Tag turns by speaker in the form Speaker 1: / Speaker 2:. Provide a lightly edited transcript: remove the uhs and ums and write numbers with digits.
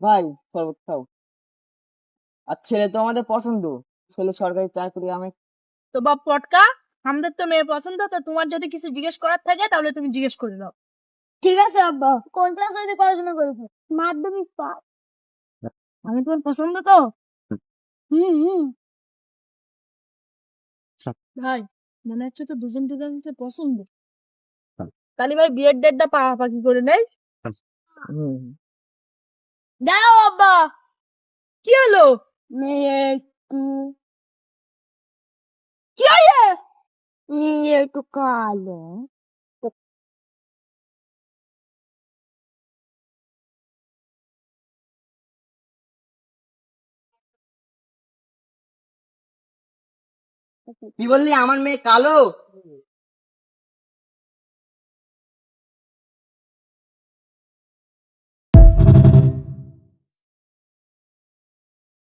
Speaker 1: ভাই শরবত খাও। আর ছেলে তো আমাদের পছন্দ, ছেলে সরকারি চাকরি। আমি
Speaker 2: তো বাপ পটকা, আমাদের তো মেয়ে পছন্দ, তো তোমার যদি কিছু জিজ্ঞেস করার থাকে তাহলে তুমি জিজ্ঞেস করে নাও।
Speaker 3: ঠিক আছে আব্বা, কোন ক্লাসে পড়াশোনা করেছো? মাধ্যমিক পাস।
Speaker 2: আমি তোমার পছন্দ তো?
Speaker 3: হুম।
Speaker 2: ভাই, মনে হচ্ছে তো দুজন দুজনকে পছন্দ। তাহলে ভাই বিয়ের ডেটটা পাকাপাকি করে নেই।
Speaker 1: হুম।
Speaker 3: দাঁড়াও আব্বা,
Speaker 2: কি হলো?
Speaker 3: মেয়ে একটু
Speaker 2: কি হয়ে?
Speaker 3: মেয়ে একটু কালো।
Speaker 1: কি বললি, আমার মেয়ে কালো?